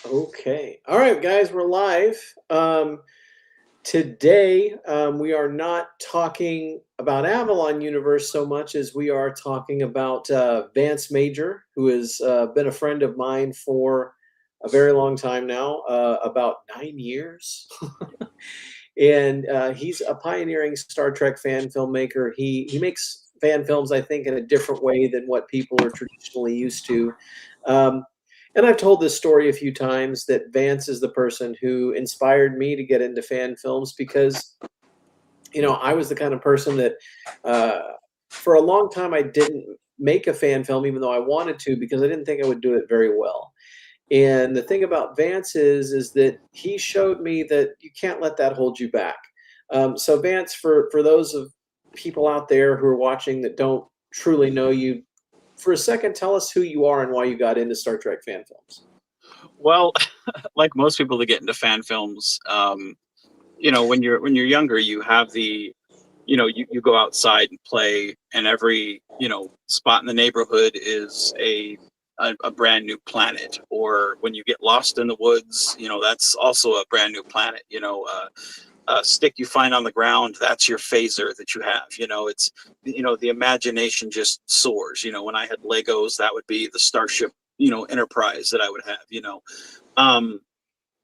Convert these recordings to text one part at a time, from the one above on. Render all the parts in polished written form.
Okay. All right, guys, we're live. Today, we are not talking about Avalon Universe so much as we are talking about Vance Major, who has been a friend of mine for a very long time now, about 9 years. And he's a pioneering Star Trek fan filmmaker. He makes fan films, I think, in a different way than what people are traditionally used to. Um, and I've told this story a few times that Vance is the person who inspired me to get into fan films because, I was the kind of person that, uh, for a long time, I didn't make a fan film, even though I wanted to, because I didn't think I would do it very well. And the thing about Vance is that he showed me that you can't let that hold you back. So Vance, for those of people out there who are watching that don't truly know you, for a second, tell us who you are and why you got into Star Trek fan films. Well, like most people that get into fan films, when you're younger, you have you go outside and play, and every spot in the neighborhood is a brand new planet. Or when you get lost in the woods, that's also a brand new planet. A stick you find on the ground, that's your phaser that you have. It's the imagination just soars. When I had Legos, that would be the Starship Enterprise that I would have. um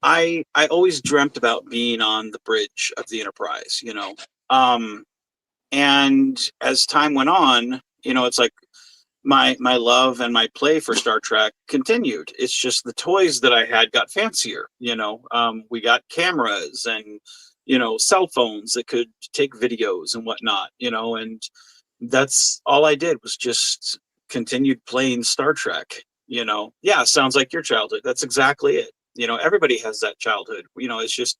I always dreamt about being on the bridge of the Enterprise. um and as time went on, it's like my love and my play for Star Trek continued. It's just the toys that I had got fancier. We got cameras and cell phones that could take videos and whatnot. And that's all I did was just continued playing Star Trek. Yeah, sounds like your childhood. That's exactly it. Everybody has that childhood. It's just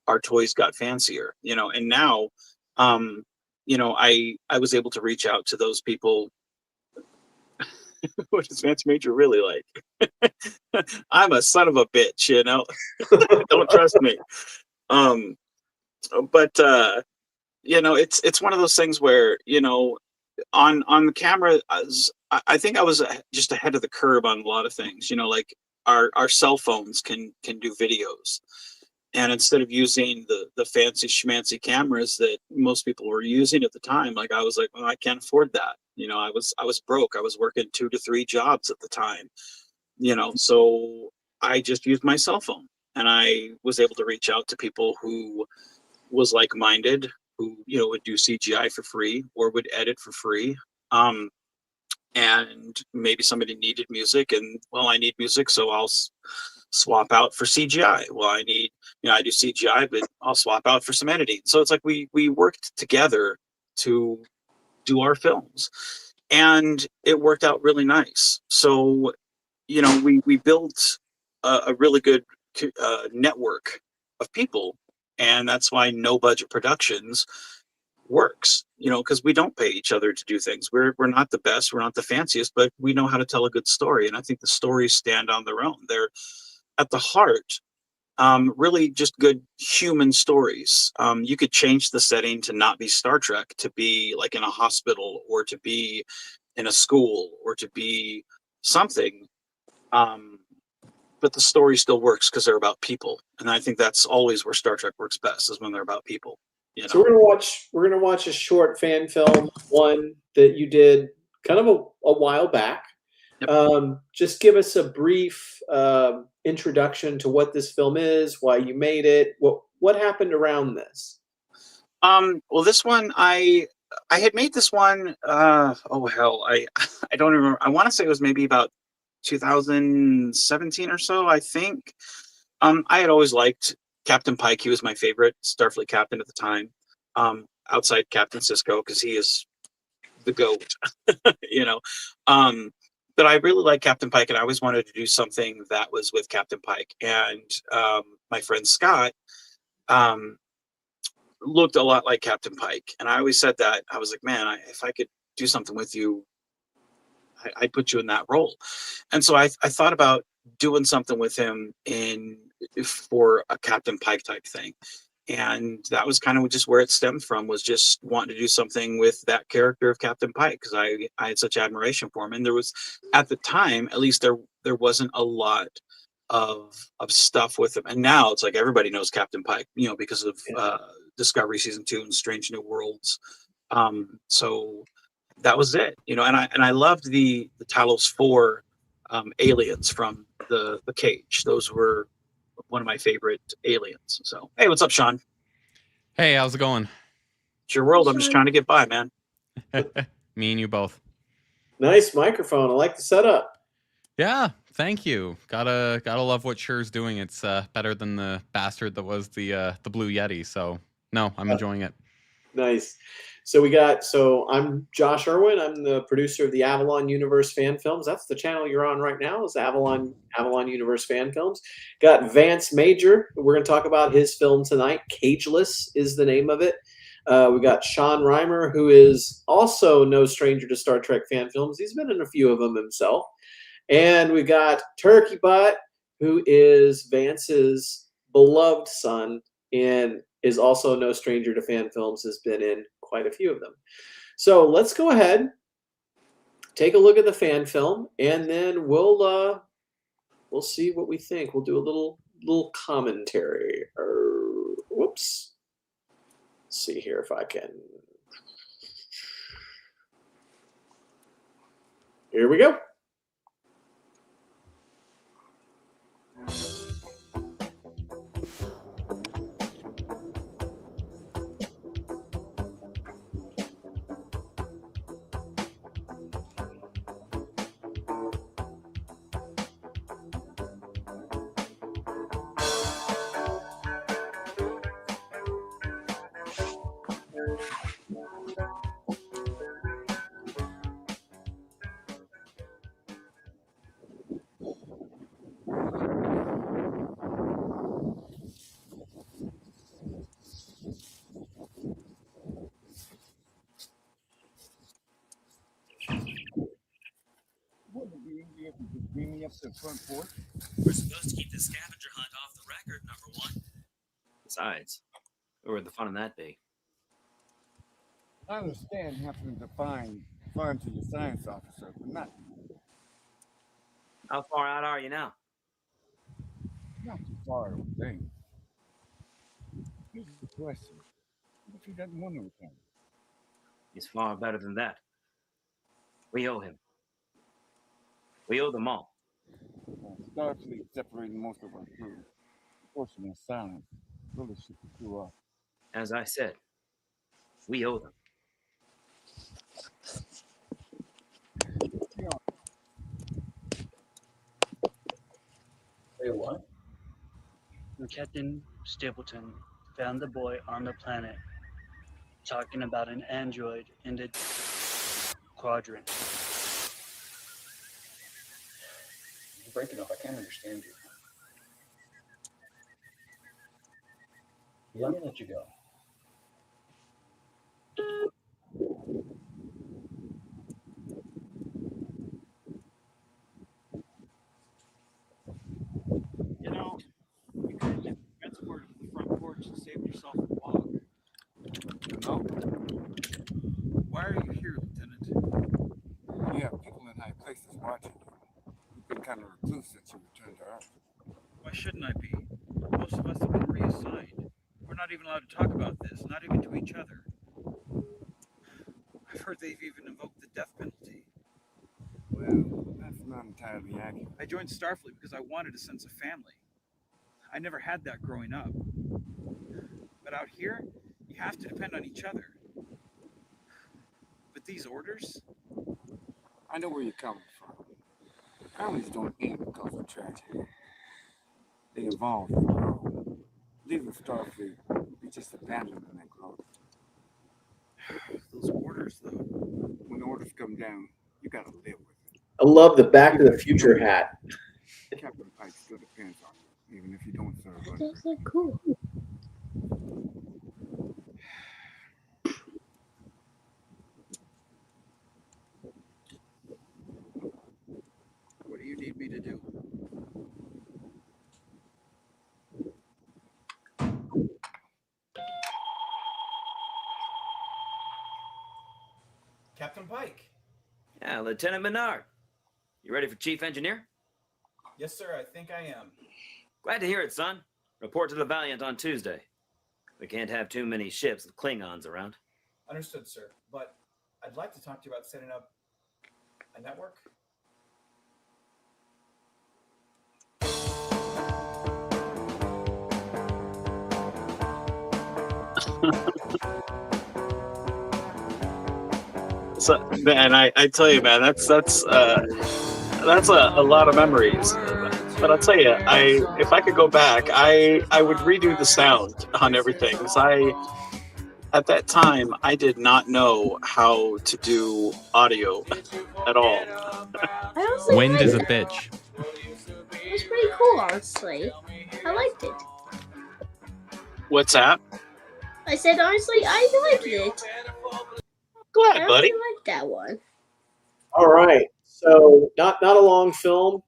our toys got fancier. And now, um, I was able to reach out to those people. What does Vance Major really like? I'm a son of a bitch. Don't trust me. Um, but it's one of those things where on the camera, I think I was just ahead of the curve on a lot of things. Like our cell phones can do videos, and instead of using the fancy schmancy cameras that most people were using at the time, like I was like, well, I can't afford that. I was broke. I was working 2 to 3 jobs at the time. So I just used my cell phone, and I was able to reach out to people who was like-minded, who would do CGI for free or would edit for free. And maybe somebody needed music, and well, I need music, so I'll swap out for CGI. Well, I need, I do CGI, but I'll swap out for some editing. So it's like we worked together to do our films, and it worked out really nice. So we built a really good network of people, and that's why No Budget Productions works. Because we don't pay each other to do things. We're not the best, we're not the fanciest, but we know how to tell a good story, and I think the stories stand on their own. They're at the heart, really just good human stories. You could change the setting to not be Star Trek, to be like in a hospital, or to be in a school, or to be something. Um, but the story still works because they're about people, and I think that's always where Star Trek works best, is when they're about people. You So know. we're gonna watch a short fan film, one that you did kind of a while back. Yep. Just give us a brief introduction to what this film is, why you made it, what happened around this. Well, this one I had made this one. Oh hell, I don't remember. I want to say it was maybe about 2017 or so, I think. I had always liked Captain Pike. He was my favorite Starfleet captain at the time. Outside Captain Sisko, because he is the goat. you know. Um, but I really like Captain Pike, and I always wanted to do something that was with Captain Pike. And my friend Scott um, looked a lot like Captain Pike, and I always said that. I was like, man, if I could do something with you, I'd put you in that role. And so I thought about doing something with him in for a Captain Pike type thing. And that was kind of just where it stemmed from, was just wanting to do something with that character of Captain Pike, because I had such admiration for him. And there was, at the time, at least there wasn't a lot of stuff with him. And now it's like everybody knows Captain Pike, because of Discovery season 2 and Strange New Worlds. So that was it, and I loved the Talos 4 aliens from the cage. Those were one of my favorite aliens. So hey, what's up, Sean? Hey, how's it going? It's your world. I'm just trying to get by, man. Me and you both. Nice microphone. I like the setup. Yeah, thank you. Gotta love what Sher's doing. It's better than the bastard that was the Blue Yeti. So no, I'm enjoying it. Nice. So I'm Josh Irwin. I'm the producer of the Avalon Universe Fan Films. That's the channel you're on right now, is Avalon Universe Fan Films. Got Vance Major. We're going to talk about his film tonight. Cageless is the name of it. We got Sean Reimer, who is also no stranger to Star Trek fan films. He's been in a few of them himself. And we got Turkey Butt, who is Vance's beloved son and is also no stranger to fan films, has been in quite a few of them. So let's go ahead, take a look at the fan film, and then we'll see what we think. We'll do a little commentary. Whoops. Let's see here if I can. Here we go. Bring me up to the front porch. We're supposed to keep the scavenger hunt off the record, number one. Besides, where would the fun in that be? I understand happening to find fun to your science officer, but not How far out are you now? too far, I don't think. Here's the question. What if he doesn't want to return? He's far better than that. We owe him. We owe them all. Starfleet separating most of our crew. Fortunate of silence. Really shook the crew up. As I said, we owe them. Say what? Captain Stapleton found the boy on the planet talking about an android in the quadrant. You're breaking up. I can't understand you. Let me let you go. You know, you could have just transported to the front porch and saved yourself a walk. No, Why are you here, Lieutenant? you have people in high places watching you. You've been kind of recluse since you returned to Earth. Why shouldn't I be? Most of us have been reassigned. We're not even allowed to talk about this, not even to each other. I've heard they've even invoked the death penalty. Well, that's not entirely accurate. I joined Starfleet because I wanted a sense of family. I never had that growing up. But out here, you have to depend on each other. But these orders? I know where you're coming from. Families don't end because of tragedy. They evolve and grow. Leaving Starfleet, you just abandon that growth. Those orders, though. When orders come down, you gotta live with it. I love the Back to the Future hat. Captain Pike still depends on you, even if you don't serve under. Those look cool. What do you need me to do? Captain Pike. Yeah, Lieutenant Menard. You ready for Chief Engineer? Yes, sir, I think I am. Glad to hear it, son. Report to the Valiant on Tuesday. We can't have too many ships with Klingons around. Understood, sir. But I'd like to talk to you about setting up a network. So, man, I tell you, man, that's a lot of memories. But I'll tell you, if I could go back, I would redo the sound on everything. Because at that time I did not know how to do audio at all. I honestly Wind liked is a it. bitch. It was pretty cool, honestly. I liked it. What's that? I said, honestly, I liked it. Glad, I buddy. really liked that one. All right. So not a long film.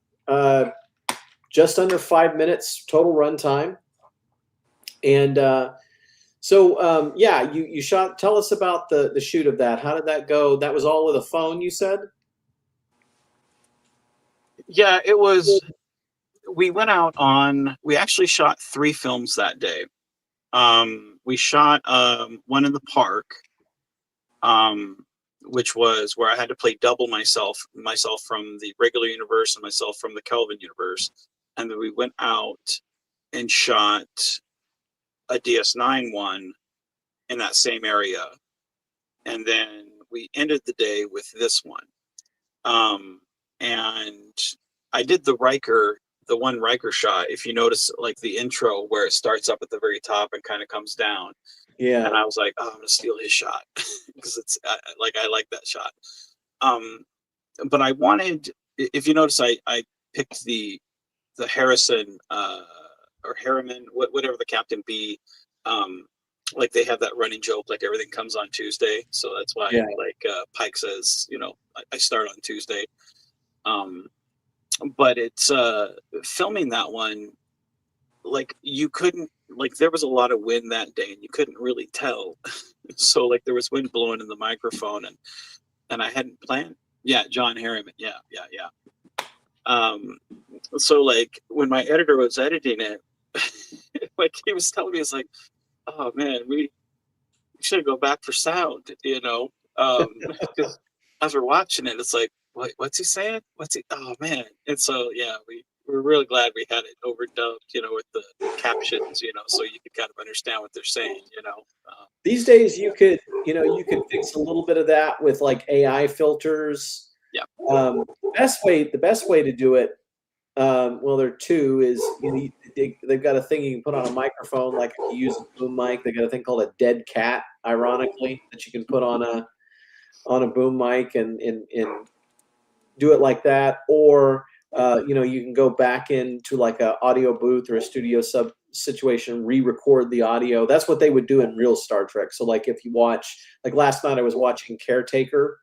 Just under 5 minutes total runtime. And yeah, you shot. Tell us about the shoot of that. How did that go? That was all with a phone, you said? Yeah, it was. We went out on. We actually shot 3 films that day. We shot one in the park, which was where I had to play double myself from the regular universe and myself from the Kelvin universe. And then we went out and shot a DS9 one in that same area. And then we ended the day with this one. And I did the one Riker shot. If you notice, like the intro where it starts up at the very top and kind of comes down. Yeah. And I was like, oh, I'm gonna steal his shot because it's I like that shot. But I wanted, if you notice, I picked the Harrison or Harriman, whatever the Captain B. Like they have that running joke, like everything comes on Tuesday, so that's why Pike says, I start on Tuesday. But it's filming that one, like you couldn't, like there was a lot of wind that day and you couldn't really tell. So like there was wind blowing in the microphone and I hadn't planned. Yeah, John Harriman. Yeah. So like when my editor was editing it, like he was telling me, it's like, oh man, we should go back for sound, because as we're watching it, it's like, what's he saying? Oh man. And so yeah, we're really glad we had it overdubbed, with the captions, so you could kind of understand what they're saying. These days you could fix a little bit of that with like AI filters. Yeah. The best way to do it, well, there are two, is they've got a thing you can put on a microphone, like if you use a boom mic. They got a thing called a dead cat, ironically, that you can put on a boom mic and do it like that. Or you can go back into like a audio booth or a studio sub situation, re-record the audio. That's what they would do in real Star Trek. So like if you watch, like last night I was watching Caretaker,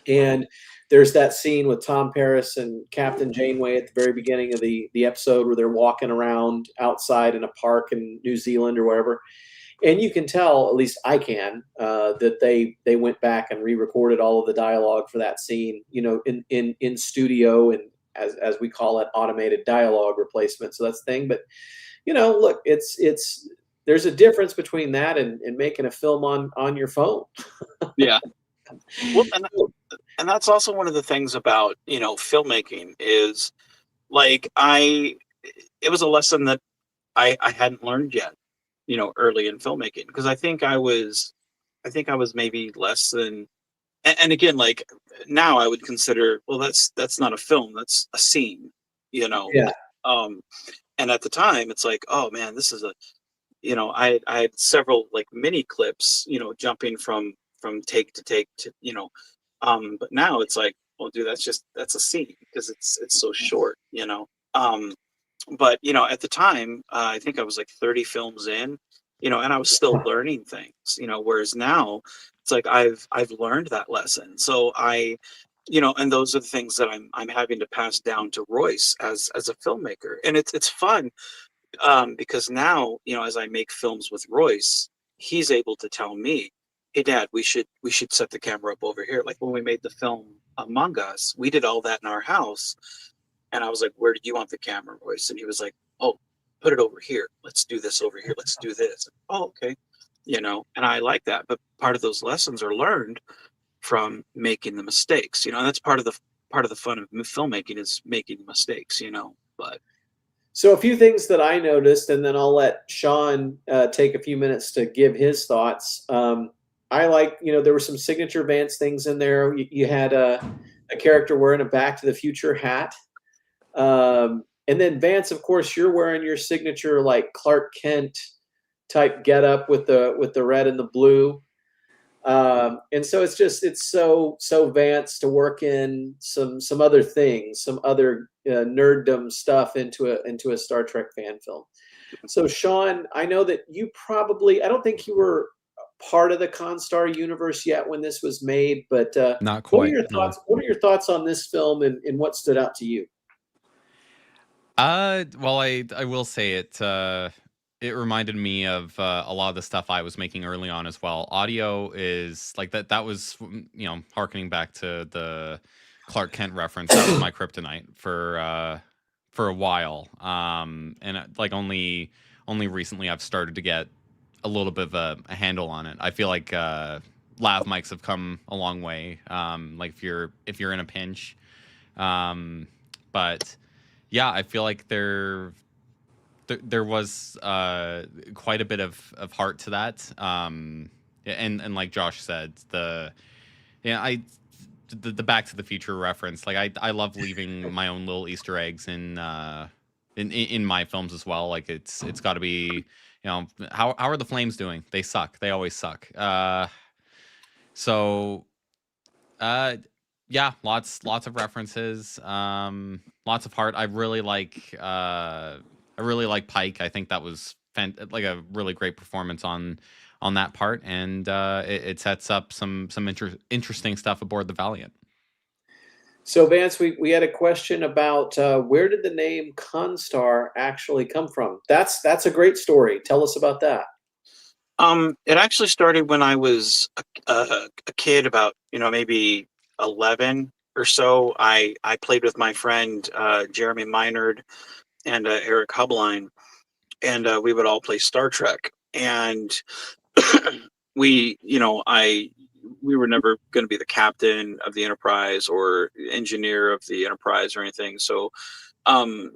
and there's that scene with Tom Paris and Captain Janeway at the very beginning of the episode where they're walking around outside in a park in New Zealand or wherever. And you can tell, at least I can, that they went back and re-recorded all of the dialogue for that scene, in studio, and as we call it, automated dialogue replacement. So that's the thing. But, look, it's there's a difference between that and making a film on your phone. Yeah. Well, and that's also one of the things about, filmmaking is like it was a lesson that I hadn't learned yet, early in filmmaking, because I think I was maybe less than, and again, like now I would consider, well, that's not a film, that's a scene, Yeah. And at the time it's like, oh man, this is I had several like mini clips, jumping from take to take to, but now it's like, well, dude, that's a scene because it's so short, but at the time, I think I was like 30 films in, and I was still learning things, whereas now it's like I've learned that lesson. So and those are the things that I'm having to pass down to Royce as a filmmaker, and it's fun, because now, as I make films with Royce, he's able to tell me, hey Dad, we should set the camera up over here. Like when we made the film Among Us, we did all that in our house. And I was like, where do you want the camera voice? And he was like, oh, put it over here. Let's do this over here. Let's do this. Oh, okay. You know, and I like that. But part of those lessons are learned from making the mistakes, you know, and that's part of the fun of filmmaking is making mistakes, you know. But So a few things that I noticed, and then I'll let Sean take a few minutes to give his thoughts. I like, you know, there were some signature Vance things in there. You had a character wearing a Back to the Future hat. And then Vance, of course, you're wearing your signature like Clark Kent type getup with the red and the blue. And so it's so Vance to work in some other things, some other nerddom stuff into a Star Trek fan film. So Sean, I know that you probably, I don't think you were part of the Constar universe yet when this was made, but Not what are quite. your No. thoughts? What are your thoughts on this film and what stood out to you? Well, I will say it reminded me of a lot of the stuff I was making early on as well. Audio is like that was, you know, harkening back to the Clark Kent reference. That was my kryptonite for a while. And like only recently I've started to get a little bit of a handle on it. I feel like lav mics have come a long way. Like if you're in a pinch, but yeah, I feel like there was quite a bit of heart to that. And like Josh said, the Back to the Future reference, like I love leaving my own little Easter eggs in my films as well. Like it's got to be, you know, how are the Flames doing? They suck. They always suck. So yeah, lots of references, lots of heart. I really like Pike. I think that was like a really great performance on that part, and it sets up some interesting stuff aboard the Valiant. So Vance, we had a question about where did the name Constar actually come from? That's a great story. Tell us about that. it actually started when I was a kid, about, you know, maybe 11 or so. I played with my friend Jeremy Minard and Eric Hubline, and we would all play Star Trek. And we, you know, we were never going to be the captain of the Enterprise or engineer of the Enterprise or anything. So uh,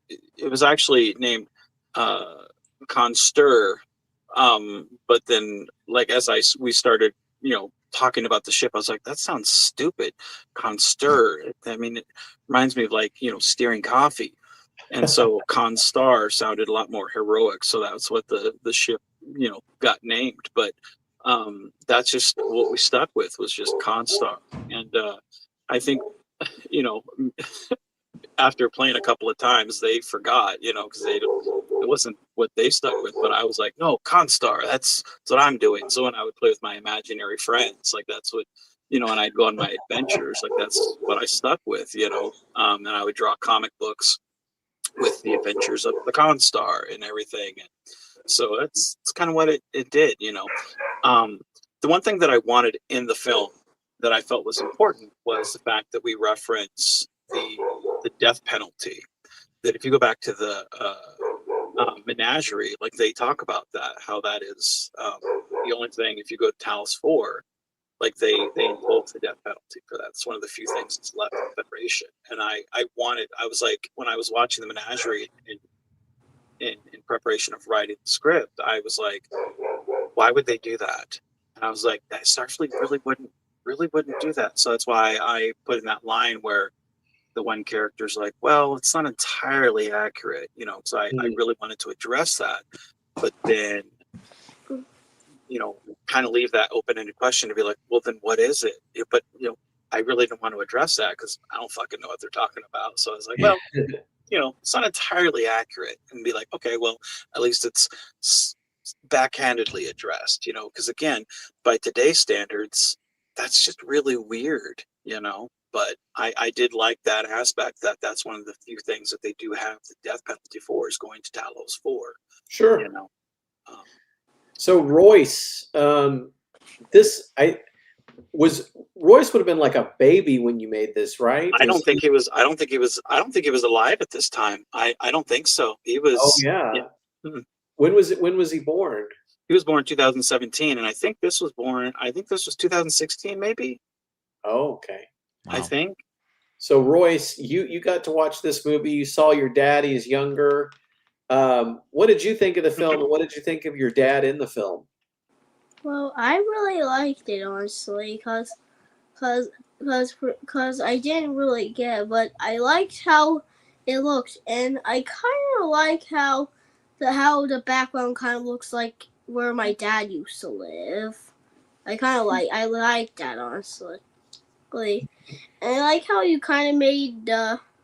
it was actually named Constur. But then, like, as we started, you know, talking about the ship, I was like, that sounds stupid. Constur. I mean, it reminds me of, like, you know, steering coffee. And so Constar sounded a lot more heroic. So that's what the ship, you know, got named. But that's just what we stuck with, was just Constar. And I think, you know, after playing a couple of times, they forgot, you know, because it wasn't what they stuck with. But I was like, no, Constar, that's what I'm doing. So when I would play with my imaginary friends, like, that's what, you know, and I'd go on my adventures, like, that's what I stuck with, you know. And I would draw comic books with the adventures of the Constar and everything. And so that's kind of what it did, you know. The one thing that I wanted in the film that I felt was important was the fact that we reference the death penalty. That if you go back to the menagerie, like, they talk about that, how that is the only thing. If you go to Talos 4, like, they invoke the death penalty for that. It's one of the few things that's left in Federation. And I was like, when I was watching the menagerie in preparation of writing the script, I was like, why would they do that? And I was like, that Starfleet really wouldn't do that. So that's why I put in that line where the one character's like, well, it's not entirely accurate, you know, because I really wanted to address that. But then, you know, kind of leave that open-ended question to be like, well, then what is it? But, you know, I really didn't want to address that because I don't fucking know what they're talking about. So I was like, well, you know, it's not entirely accurate. And be like, okay, well, at least it's backhandedly addressed, you know, because again, by today's standards, that's just really weird, you know. But I did like that aspect, that's one of the few things that they do have the death penalty for, is going to Talos 4. Sure. You know. So Royce, Was Royce would have been like a baby when you made this, right? I don't think he was. I don't think he was. I don't think he was alive at this time. I don't think so. He was. Oh yeah. Mhm. When was it? When was he born? He was born in 2017, and I think this was born. I think this was 2016, maybe. Oh, okay. I Wow. think. So Royce, you got to watch this movie. You saw your dad. He's younger. What did you think of the film, and what did you think of your dad in the film? Well, I really liked it honestly, cause I didn't really get it, but I liked how it looked, and I kind of like how the background kind of looks like where my dad used to live. I like that honestly. And I like how you kind of made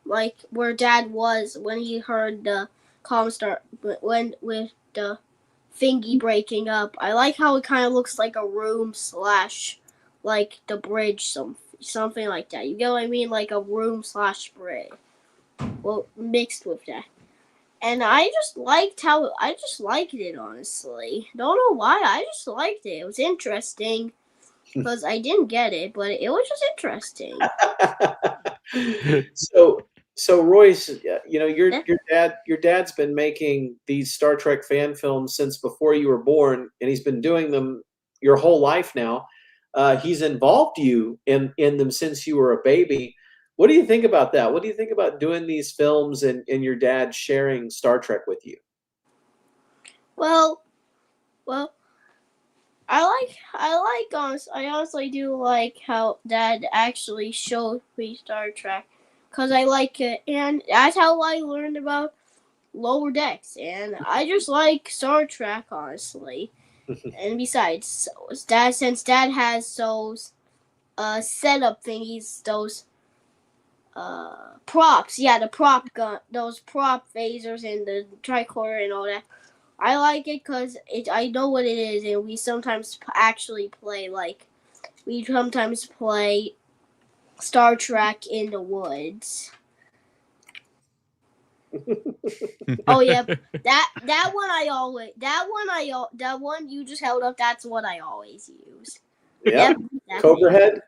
like where Dad was when he heard the calm start when with the thingy breaking up. I like how it kind of looks like a room slash like the bridge, something like that. You get what I mean? Like a room slash bridge. Well, mixed with that. And I just liked it honestly. Don't know why. I just liked it. It was interesting because I didn't get it, but it was just interesting. So Royce, you know Yeah. your dad's been making these Star Trek fan films since before you were born, and he's been doing them your whole life now. He's involved you in them since you were a baby. What do you think about that? What do you think about doing these films and your dad sharing Star Trek with you? Well, I honestly do like how Dad actually showed me Star Trek, cause I like it, and that's how I learned about Lower Decks, and I just like Star Trek honestly. And besides, since Dad has those setup thingies, those props, yeah, the prop gun, those prop phasers and the tricorder and all that. I like it because I know what it is, and we sometimes actually play Star Trek in the woods. Oh yeah, that one you just held up. That's what I always use. Yeah, Yep, Cobra Head.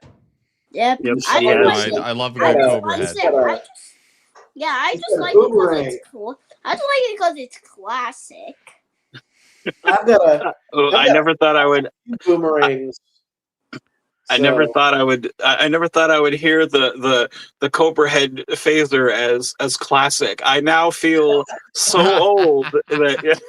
Yep. Yep. I Oh, just like I it. love a I good just Cobra like Head. it. I He's just got a like it because boomerang. it's cool. I just like it because it's classic. I've got I never thought I would. boomerangs. I never So- thought I would. I never thought I would hear the Cobra Head phaser as classic. I now feel so old that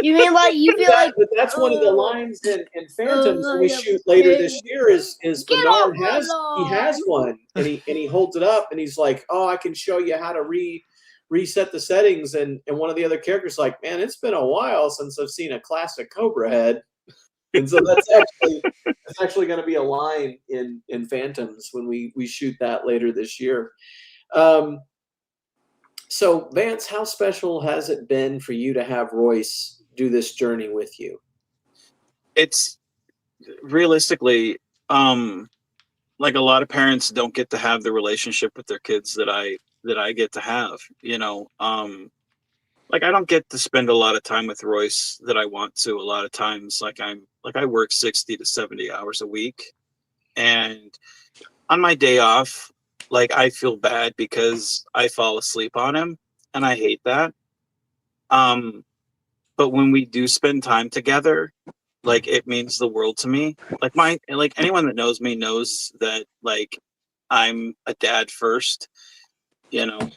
You mean like you feel like But that's one of the lines in Phantoms that we shoot later this year is get off Bernard my he has one and he holds it up and he's like, oh, I can show you how to reset the settings, and one of the other characters is like, man, it's been a while since I've seen a classic Cobra Head. And so that's actually going to be a line in Phantoms when we shoot that later this year. So Vance, how special has it been for you to have Royce do this journey with you? it's realistically, like a lot of parents don't get to have the relationship with their kids that I get to have. Like I don't get to spend a lot of time with Royce that I want to. A lot of times, I work 60 to 70 hours a week, and on my day off, like I feel bad because I fall asleep on him, and I hate that. Um, but when we do spend time together, like it means the world to me. Like anyone that knows me knows that like I'm a dad first, you know.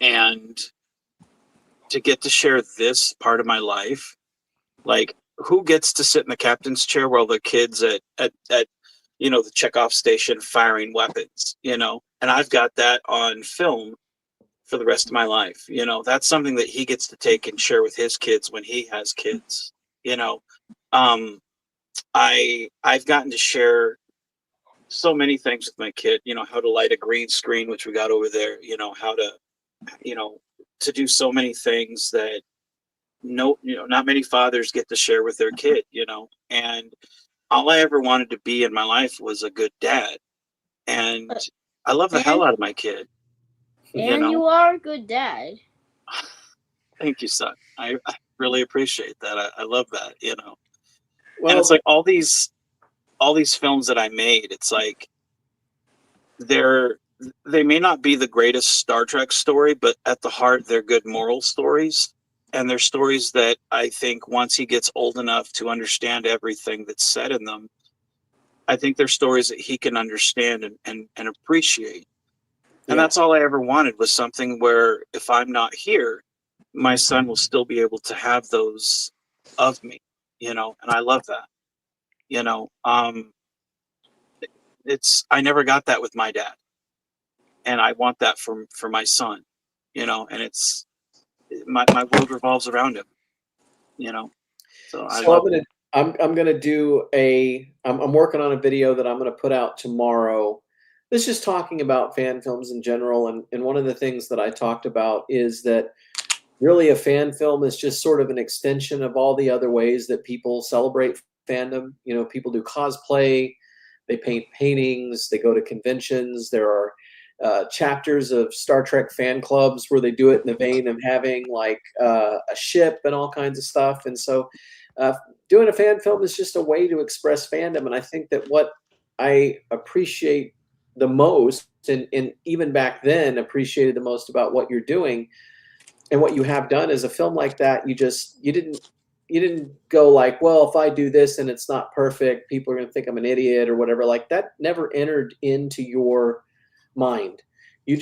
And to get to share this part of my life, like who gets to sit in the captain's chair while the kids at the checkoff station firing weapons, and I've got that on film for the rest of my life. That's something that he gets to take and share with his kids when he has kids. I've gotten to share so many things with my kid, how to light a green screen, which we got over there, how to, to do so many things that not many fathers get to share with their kid, and all I ever wanted to be in my life was a good dad. And I love the hell out of my kid. And you are a good dad. Thank you, son. I really appreciate that. I love that, Well, and it's like all these all these films that I made, it's like they may not be the greatest Star Trek story, but at the heart they're good moral stories. And they're stories that I think once he gets old enough to understand everything that's said in them, I think they're stories that he can understand and appreciate. And Yeah. that's all I ever wanted, was something where if I'm not here, my son will still be able to have those of me, and I love that. You know, I never got that with my dad, and I want that for my son, and it's my world revolves around him, so I So love it. I'm gonna do I'm working on a video that I'm gonna put out tomorrow. This is talking about fan films in general, and one of the things that I talked about is that really a fan film is just sort of an extension of all the other ways that people celebrate fandom. People do cosplay, they paint paintings, they go to conventions. There are chapters of Star Trek fan clubs where they do it in the vein of having like a ship and all kinds of stuff. And so doing a fan film is just a way to express fandom. And I think that what I appreciate the most, and even back then appreciated the most about what you're doing and what you have done, is a film like that. You didn't go like, well, if I do this and it's not perfect, people are going to think I'm an idiot or whatever. Like, that never entered into your mind. You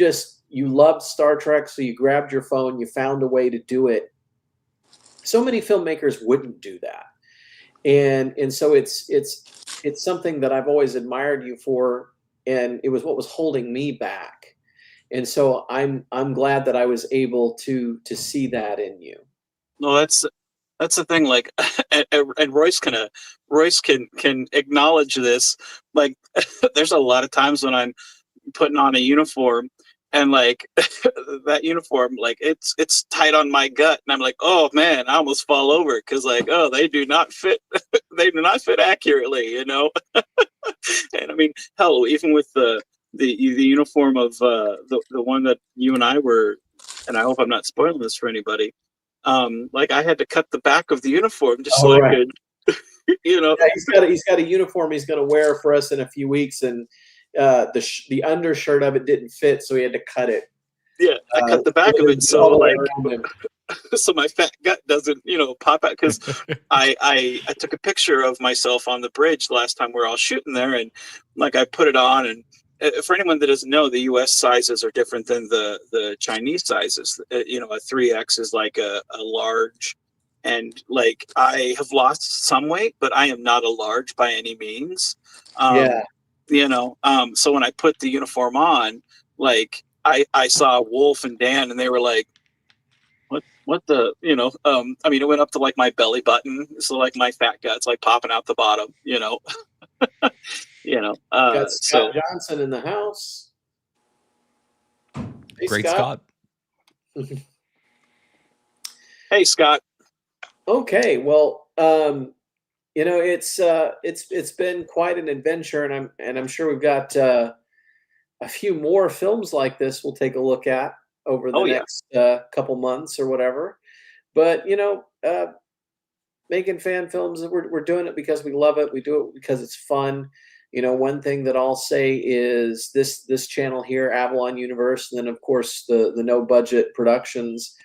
loved Star Trek, so you grabbed your phone, you found a way to do it. So many filmmakers wouldn't do that. And so it's something that I've always admired you for, and it was what was holding me back. And so I'm glad that I was able to see that in you. No, that's the thing. Like, and Royce can acknowledge this. Like, there's a lot of times when I'm putting on a uniform, and like that uniform, like it's tight on my gut, and I'm like, oh man, I almost fall over because like, oh, they do not fit. They do not fit accurately, And I mean, hell, even with the uniform of the one that you and I were, and I hope I'm not spoiling this for anybody. Like, I had to cut the back of the uniform just so I Right. could, Yeah, he's got a uniform he's going to wear for us in a few weeks, and the undershirt of it didn't fit, so he had to cut it. Yeah, I cut the back of it so all the way like around him. so my fat gut doesn't pop out, because I took a picture of myself on the bridge the last time we were all shooting there, and like I put it on, and for anyone that doesn't know, the U.S. sizes are different than the Chinese sizes. A 3X is like a large, and like I have lost some weight, but I am not a large by any means. Yeah. So when I put the uniform on, like I saw Wolf and Dan, and they were like, what the, I mean, it went up to like my belly button, so like my fat gut's like popping out the bottom. Got So Scott Johnson in the house. Hey, Great Scott. Hey, Scott. Okay, well, it's been quite an adventure, and I'm sure we've got a few more films like this we'll take a look at over the Oh, yeah. next couple months or whatever. But making fan films, we're doing it because we love it. We do it because it's fun. One thing that I'll say is this channel here, Avalon Universe, and then of course the no budget productions.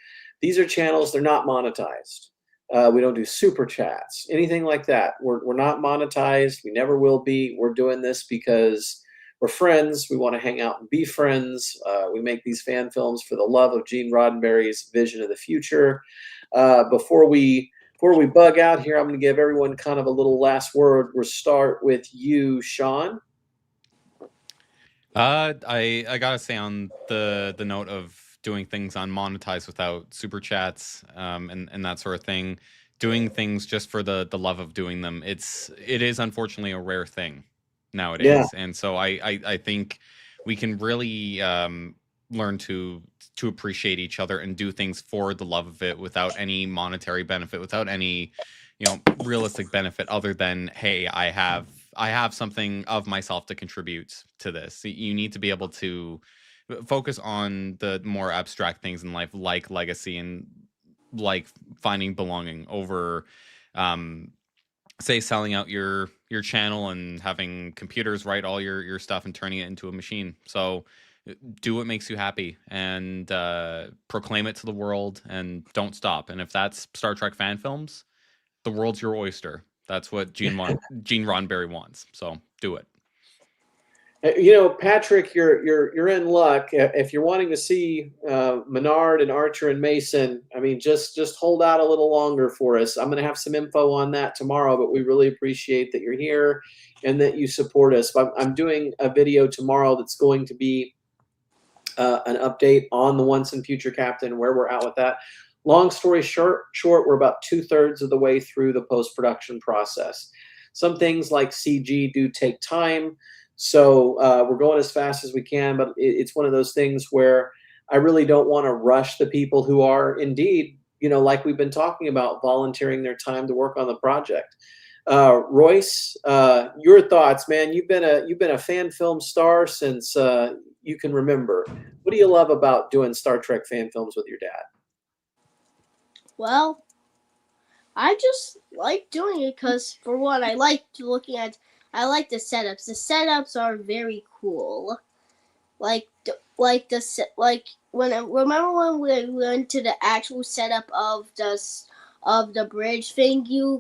These are channels, they're not monetized. We don't do super chats, anything like that. We're not monetized. We never will be. We're doing this because we're friends. We want to hang out and be friends. We make these fan films for the love of Gene Roddenberry's vision of the future. Before we bug out here, I'm going to give everyone kind of a little last word. We'll start with you, Sean. I gotta say, on the note of doing things unmonetized without super chats, and that sort of thing, doing things just for the love of doing them, it is unfortunately a rare thing nowadays. Yeah. And so I think we can really learn to appreciate each other and do things for the love of it without any monetary benefit, without any realistic benefit other than, hey, I have something of myself to contribute to this. You need to be able to focus on the more abstract things in life, like legacy and like finding belonging, over say selling out your channel and having computers write all your stuff and turning it into a machine. So do what makes you happy and proclaim it to the world and don't stop. And if that's Star Trek fan films, the world's your oyster. That's what Gene Roddenberry wants. So do it. You know, Patrick, you're in luck. If you're wanting to see Menard and Archer and Mason, I mean, just hold out a little longer for us. I'm going to have some info on that tomorrow, but we really appreciate that you're here and that you support us. I'm doing a video tomorrow that's going to be an update on the Once and Future Captain, where we're at with that. Long story short, we're about 2/3 of the way through the post-production process. Some things like CG do take time. So we're going as fast as we can, but it's one of those things where I really don't want to rush the people who are indeed, you know, like we've been talking about, volunteering their time to work on the project. Royce, your thoughts, man? You've been a fan film star since you can remember. What do you love about doing Star Trek fan films with your dad? Well, I just like doing it because, for one, I like the setups. The setups are very cool. Remember when we went to the actual setup of the bridge thing, we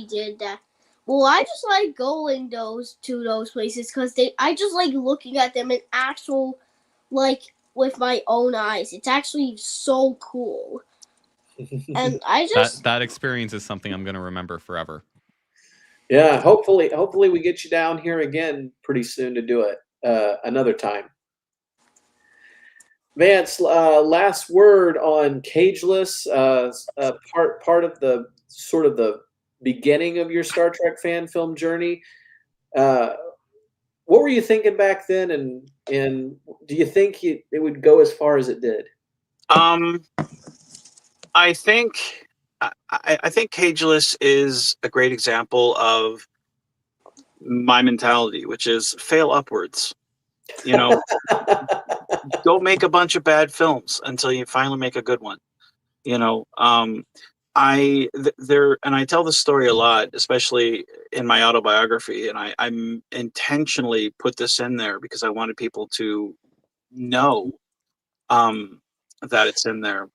did that. Well, I just like going to those places because I just like looking at them in actual, like, with my own eyes. It's actually so cool. And I just that experience is something I'm going to remember forever. Yeah, hopefully we get you down here again pretty soon to do it another time. Vance, last word on Cageless, part of the sort of the beginning of your Star Trek fan film journey. What were you thinking back then, and do you think it would go as far as it did? I think Cageless is a great example of my mentality, which is fail upwards. You know, go make a bunch of bad films until you finally make a good one. You know, and I tell this story a lot, especially in my autobiography, and I'm intentionally put this in there because I wanted people to know that it's in there.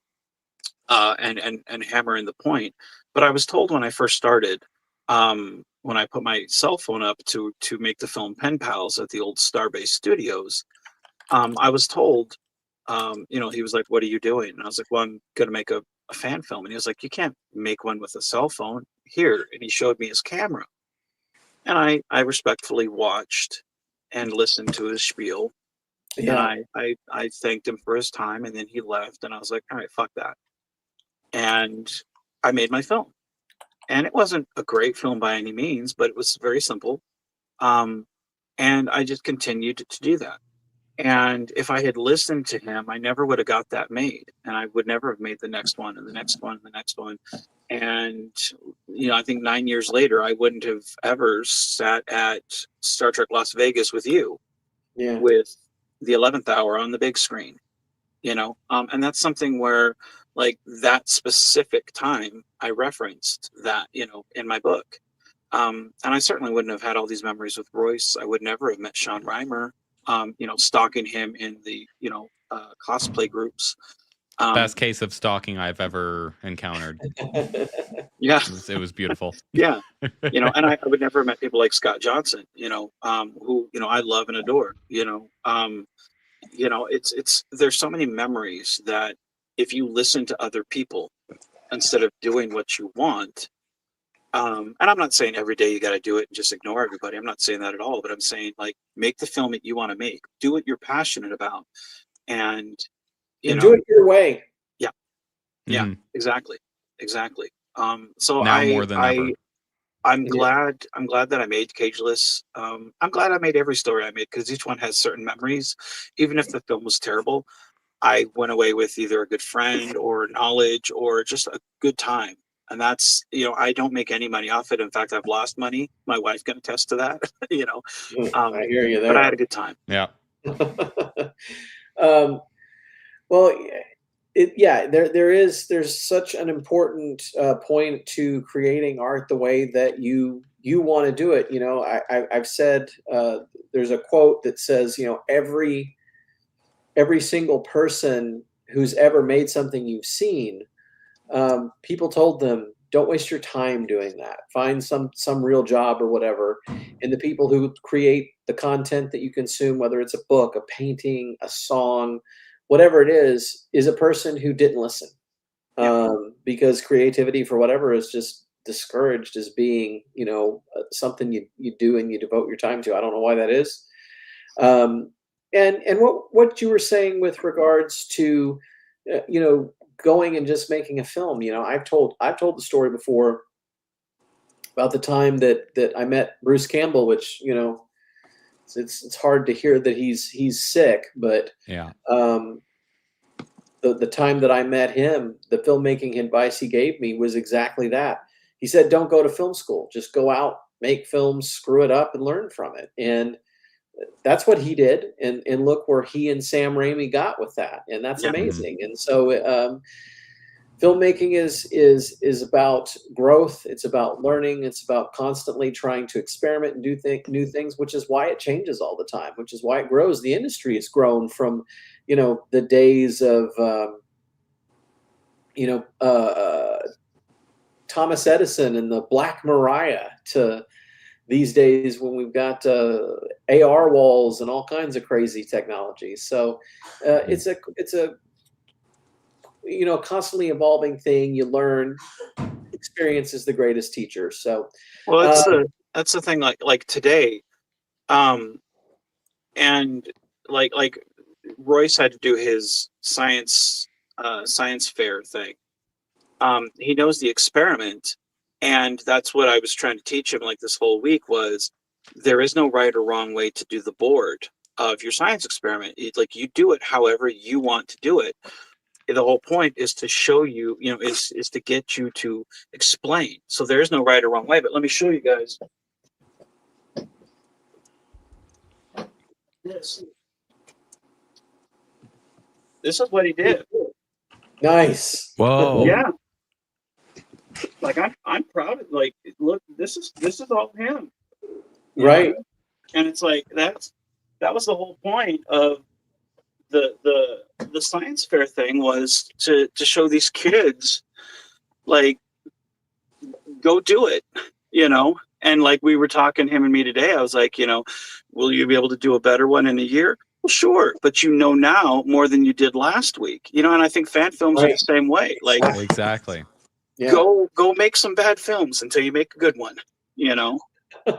And hammer in the point. But I was told when I first started, when I put my cell phone up to make the film Pen Pals at the old Starbase Studios, I was told, you know, he was like, "What are you doing?" And I was like, "Well, I'm going to make a fan film." And he was like, "You can't make one with a cell phone. Here." And he showed me his camera. And I respectfully watched and listened to his spiel. Yeah. And I thanked him for his time, and then he left, and I was like, "All right, fuck that." And I made my film, and it wasn't a great film by any means, but it was very simple. And I just continued to do that. And if I had listened to him, I never would have got that made, and I would never have made the next one and the next one and the next one. And, you know, I think 9 years later, I wouldn't have ever sat at Star Trek Las Vegas with you, with the 11th hour on the big screen, you know? And that's something where, like, that specific time I referenced that, you know, in my book. And I certainly wouldn't have had all these memories with Royce. I would never have met Sean Reimer, you know, stalking him in the, you know, cosplay groups. Best case of stalking I've ever encountered. Yeah. It was beautiful. Yeah. You know, and I would never have met people like Scott Johnson, you know, who, you know, I love and adore, you know. You know, there's so many memories that if you listen to other people instead of doing what you want, and I'm not saying every day you got to do it and just ignore everybody. I'm not saying that at all, but I'm saying, like, make the film that you want to make, do what you're passionate about, and do it your way. Yeah. Yeah, exactly. So now more than ever. I'm glad that I made Cageless. I'm glad I made every story I made, because each one has certain memories. Even if the film was terrible, I went away with either a good friend or knowledge or just a good time. And that's, you know, I don't make any money off it. In fact, I've lost money. My wife can attest to that. You know, I hear you there. But I had a good time. Yeah. Well, there's such an important point to creating art the way that you want to do it. I've said, there's a quote that says, every single person who's ever made something you've seen, people told them, don't waste your time doing that. Find some real job or whatever. And the people who create the content that you consume, whether it's a book, a painting, a song, whatever it is a person who didn't listen. Because creativity, for whatever, is just discouraged as being, something you do and you devote your time to. I don't know why that is. And what you were saying with regards to, going and just making a film. I've told the story before about the time that I met Bruce Campbell, which, it's hard to hear that he's sick, but Yeah. The time that I met him, the filmmaking advice he gave me was exactly that. He said, don't go to film school, just go out, make films, screw it up, and learn from it. And that's what he did, and look where he and Sam Raimi got with that, and that's amazing. And so filmmaking is about growth. It's about learning. It's about constantly trying to experiment and do new things, which is why it changes all the time, which is why it grows. The industry has grown from, the days of, Thomas Edison and the Black Mariah to these days when we've got AR walls and all kinds of crazy technology. So it's a constantly evolving thing. You learn. Experience is the greatest teacher. So, well, that's the thing. Like today, and like Royce had to do his science fair thing. He knows the experiment, and that's what I was trying to teach him. Like this whole week was, there is no right or wrong way to do the board of your science experiment. Like you do it however you want to do it. The whole point is to show you, is to get you to explain. So there is no right or wrong way. But let me show you guys this. This is what he did. nice. Whoa. Yeah. Like I'm proud of, like, look, this is all him. Right. know? And it's like that was the whole point of the science fair thing, was to show these kids, like, go do it, and like we were talking, him and me today, I was like, will you be able to do a better one in a year? Well, sure, but now more than you did last week, and I think fan films are the same way. Like, Exactly. Yeah. go make some bad films until you make a good one.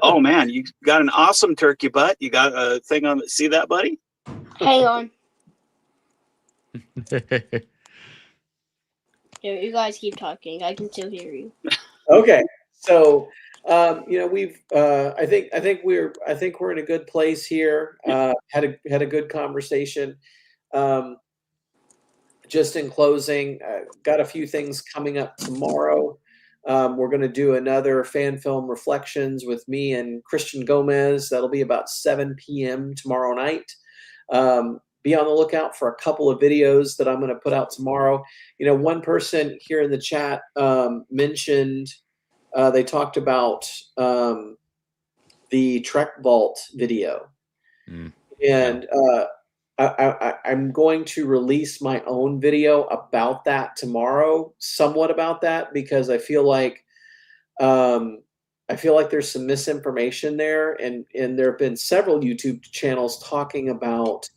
Oh man, you got an awesome turkey butt. You got a thing on. See that, buddy? Hang on. Here, you guys keep talking. I can still hear you. Okay. So, we've. I think we're in a good place here. Had a good conversation. Just in closing, got a few things coming up tomorrow. We're going to do another fan film reflections with me and Christian Gomez. That'll be about 7 p.m. tomorrow night. Be on the lookout for a couple of videos that I'm going to put out tomorrow. One person here in the chat mentioned, they talked about the Trek Vault video. And I'm going to release my own video about that tomorrow, somewhat about that, because I feel like there's some misinformation there, and there have been several YouTube channels talking about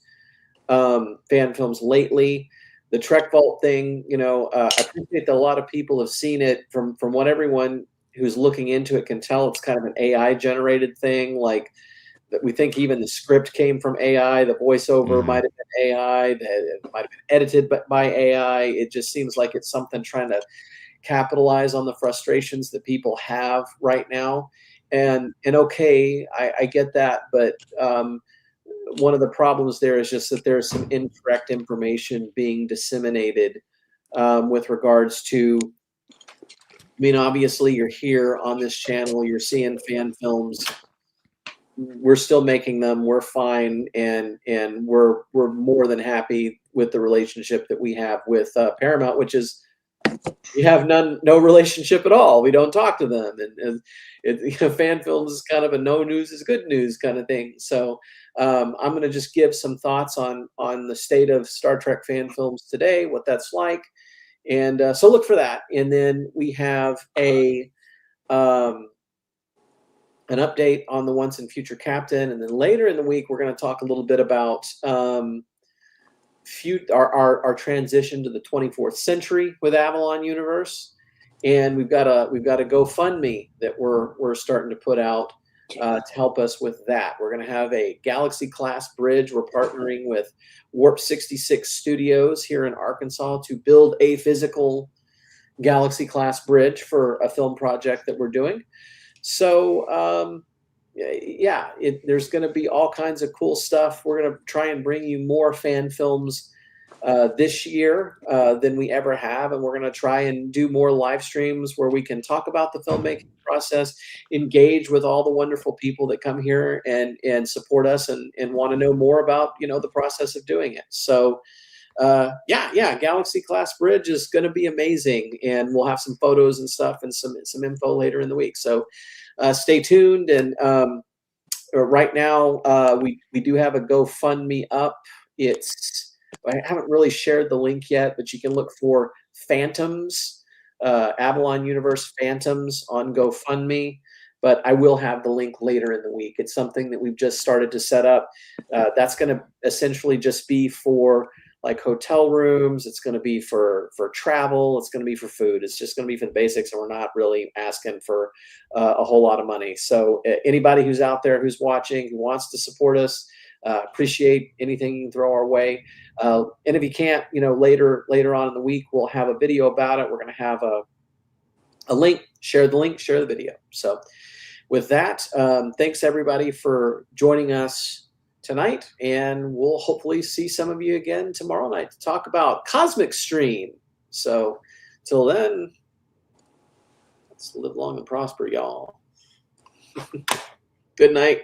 fan films lately. The Trek Vault thing, I appreciate that a lot of people have seen it. From what everyone who's looking into it can tell, it's kind of an AI generated thing. Like, we think even the script came from AI, the voiceover might have been AI, it might have been edited by AI. It just seems like it's something trying to capitalize on the frustrations that people have right now. And okay, I get that, but one of the problems there is just that there's some incorrect information being disseminated with regards to, obviously you're here on this channel, you're seeing fan films. we're still making them. We're fine, and we're more than happy with the relationship that we have with Paramount, which is we have no relationship at all. We don't talk to them, and fan films is kind of a no news is good news kind of thing. So I'm going to just give some thoughts on the state of Star Trek fan films today, what that's like, and so look for that. And then we have an update on the Once and Future Captain, and then later in the week we're going to talk a little bit about our transition to the 24th century with Avalon Universe, and we've got a GoFundMe that we're starting to put out to help us with that. We're going to have a Galaxy class bridge. We're partnering with Warp 66 Studios here in Arkansas to build a physical Galaxy class bridge for a film project that we're doing. So there's going to be all kinds of cool stuff. We're going to try and bring you more fan films this year than we ever have, and we're going to try and do more live streams where we can talk about the filmmaking process, engage with all the wonderful people that come here and support us and want to know more about the process of doing it. So Galaxy class bridge is going to be amazing, and we'll have some photos and stuff and some info later in the week. So stay tuned. And right now we do have a GoFundMe up. I haven't really shared the link yet, but you can look for Phantoms, Avalon Universe Phantoms on GoFundMe. But I will have the link later in the week. It's something that we've just started to set up. That's going to essentially just be for like hotel rooms. It's going to be for travel. It's going to be for food. It's just going to be for the basics, and we're not really asking for a whole lot of money. So anybody who's out there, who's watching, who wants to support us, appreciate anything you can throw our way. And if you can't, later on in the week, we'll have a video about it. We're going to have a link. Share the link. Share the video. So with that, thanks everybody for joining us tonight, and we'll hopefully see some of you again tomorrow night to talk about Cosmic Stream. So till then, let's live long and prosper, y'all. Good night.